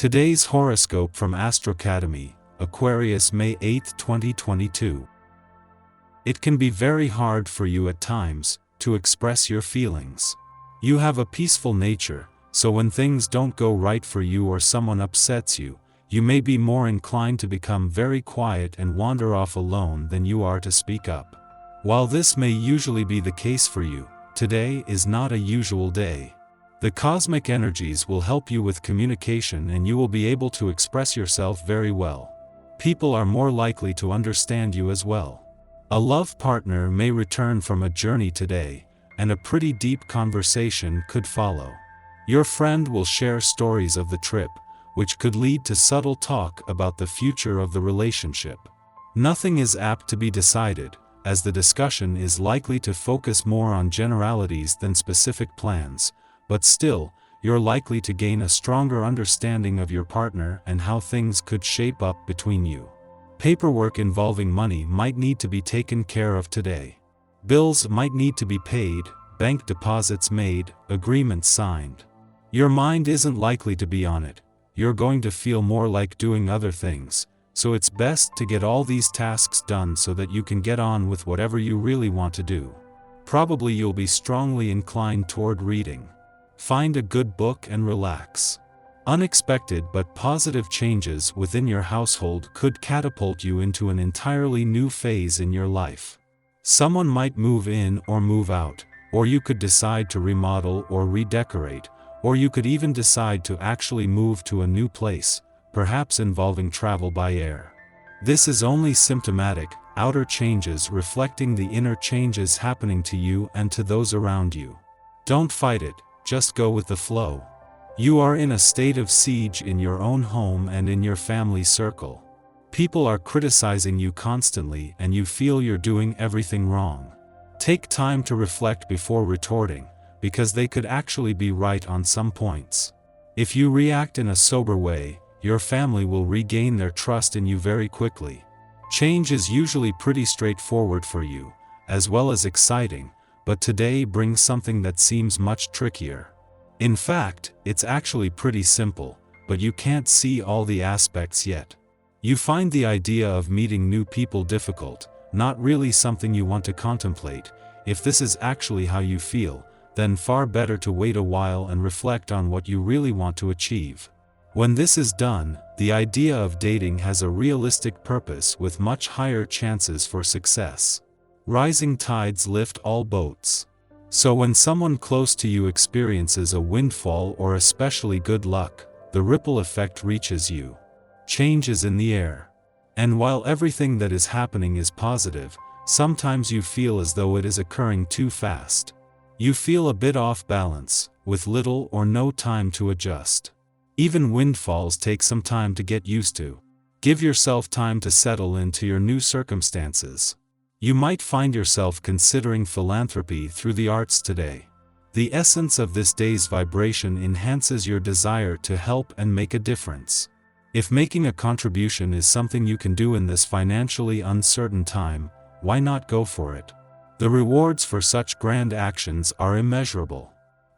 Today's horoscope from Astrocademy, Aquarius May 8, 2022. It can be very hard for you at times to express your feelings. You have a peaceful nature, so when things don't go right for you or someone upsets you, you may be more inclined to become very quiet and wander off alone than you are to speak up. While this may usually be the case for you, today is not a usual day. The cosmic energies will help you with communication and you will be able to express yourself very well. People are more likely to understand you as well. A love partner may return from a journey today, and a pretty deep conversation could follow. Your friend will share stories of the trip, which could lead to subtle talk about the future of the relationship. Nothing is apt to be decided, as the discussion is likely to focus more on generalities than specific plans, but still, you're likely to gain a stronger understanding of your partner and how things could shape up between you. Paperwork involving money might need to be taken care of today. Bills might need to be paid, bank deposits made, agreements signed. Your mind isn't likely to be on it. You're going to feel more like doing other things, so it's best to get all these tasks done so that you can get on with whatever you really want to do. Probably you'll be strongly inclined toward reading. Find a good book and relax. Unexpected but positive changes within your household could catapult you into an entirely new phase in your life. Someone might move in or move out, or you could decide to remodel or redecorate, or you could even decide to actually move to a new place, perhaps involving travel by air. This is only symptomatic, outer changes reflecting the inner changes happening to you and to those around you. Don't fight it. Just go with the flow. You are in a state of siege in your own home and in your family circle. People are criticizing you constantly and you feel you're doing everything wrong. Take time to reflect before retorting, because they could actually be right on some points. If you react in a sober way, your family will regain their trust in you very quickly. Change is usually pretty straightforward for you, as well as exciting, but today brings something that seems much trickier. In fact, it's actually pretty simple, but you can't see all the aspects yet. You find the idea of meeting new people difficult, not really something you want to contemplate. If this is actually how you feel, then far better to wait a while and reflect on what you really want to achieve. When this is done, the idea of dating has a realistic purpose with much higher chances for success. Rising tides lift all boats. So when someone close to you experiences a windfall or especially good luck, the ripple effect reaches you. Change is in the air. And while everything that is happening is positive, sometimes you feel as though it is occurring too fast. You feel a bit off balance, with little or no time to adjust. Even windfalls take some time to get used to. Give yourself time to settle into your new circumstances. You might find yourself considering philanthropy through the arts today. The essence of this day's vibration enhances your desire to help and make a difference. If making a contribution is something you can do in this financially uncertain time, why not go for it? The rewards for such grand actions are immeasurable.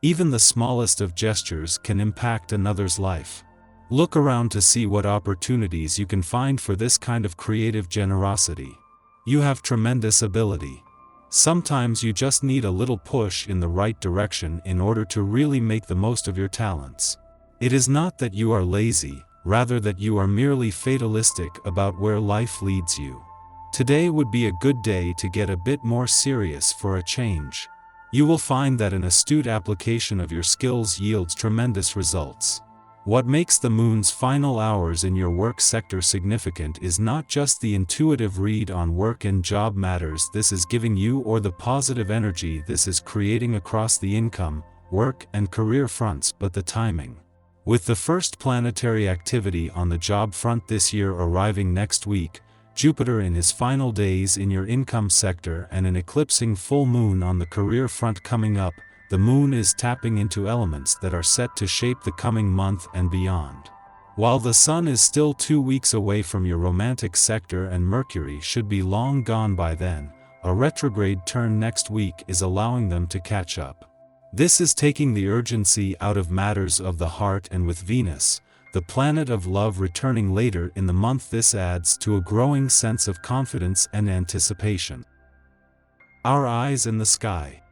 Even the smallest of gestures can impact another's life. Look around to see what opportunities you can find for this kind of creative generosity. You have tremendous ability. Sometimes you just need a little push in the right direction in order to really make the most of your talents. It is not that you are lazy, rather that you are merely fatalistic about where life leads you. Today would be a good day to get a bit more serious for a change. You will find that an astute application of your skills yields tremendous results. What makes the moon's final hours in your work sector significant is not just the intuitive read on work and job matters this is giving you or the positive energy this is creating across the income, work and career fronts, but the timing. With the first planetary activity on the job front this year arriving next week, Jupiter in his final days in your income sector and an eclipsing full moon on the career front coming up, the moon is tapping into elements that are set to shape the coming month and beyond. While the sun is still 2 weeks away from your romantic sector and Mercury should be long gone by then, a retrograde turn next week is allowing them to catch up. This is taking the urgency out of matters of the heart, and with Venus, the planet of love returning later in the month. This adds to a growing sense of confidence and anticipation. Our eyes in the sky.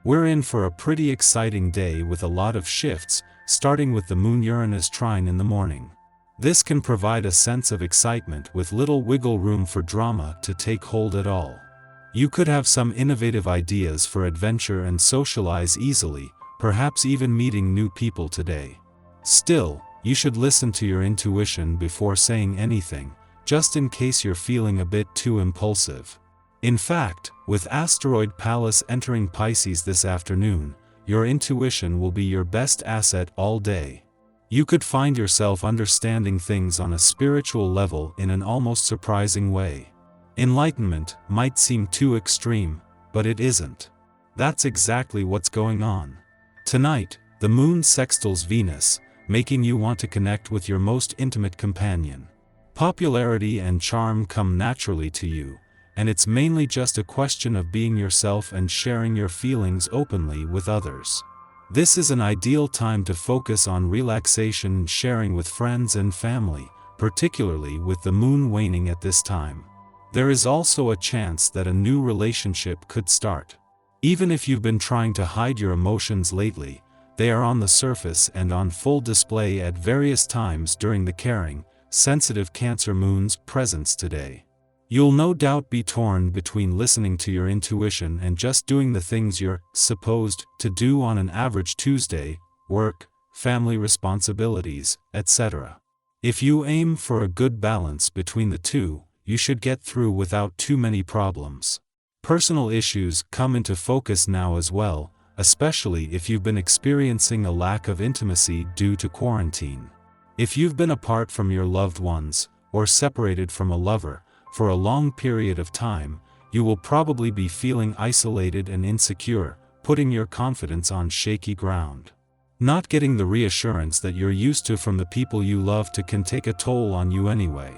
We're in for a pretty exciting day with a lot of shifts, starting with the Moon-Uranus trine in the morning. This can provide a sense of excitement with little wiggle room for drama to take hold at all. You could have some innovative ideas for adventure and socialize easily, perhaps even meeting new people today. Still, you should listen to your intuition before saying anything, just in case you're feeling a bit too impulsive. In fact, with asteroid Pallas entering Pisces this afternoon, your intuition will be your best asset all day. You could find yourself understanding things on a spiritual level in an almost surprising way. Enlightenment might seem too extreme, but it isn't. That's exactly what's going on. Tonight, the moon sextiles Venus, making you want to connect with your most intimate companion. Popularity and charm come naturally to you, and it's mainly just a question of being yourself and sharing your feelings openly with others. This is an ideal time to focus on relaxation and sharing with friends and family, particularly with the moon waning at this time. There is also a chance that a new relationship could start. Even if you've been trying to hide your emotions lately, they are on the surface and on full display at various times during the caring, sensitive Cancer moon's presence today. You'll no doubt be torn between listening to your intuition and just doing the things you're supposed to do on an average Tuesday: work, family responsibilities, etc. If you aim for a good balance between the two, you should get through without too many problems. Personal issues come into focus now as well, especially if you've been experiencing a lack of intimacy due to quarantine. If you've been apart from your loved ones, or separated from a lover, for a long period of time, you will probably be feeling isolated and insecure, putting your confidence on shaky ground. Not getting the reassurance that you're used to from the people you love can take a toll on you anyway.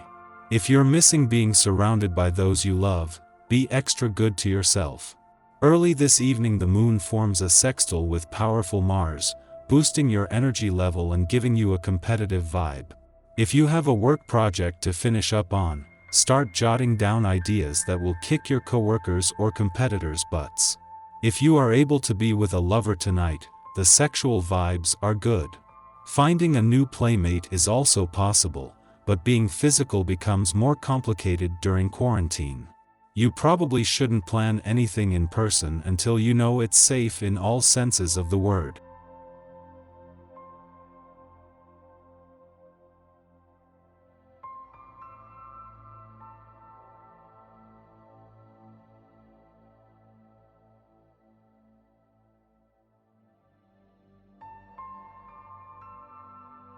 If you're missing being surrounded by those you love, be extra good to yourself. Early this evening the moon forms a sextile with powerful Mars, boosting your energy level and giving you a competitive vibe. If you have a work project to finish up on, start jotting down ideas that will kick your coworkers or competitors' butts. If you are able to be with a lover tonight, the sexual vibes are good. Finding a new playmate is also possible, but being physical becomes more complicated during quarantine. You probably shouldn't plan anything in person until you know it's safe in all senses of the word.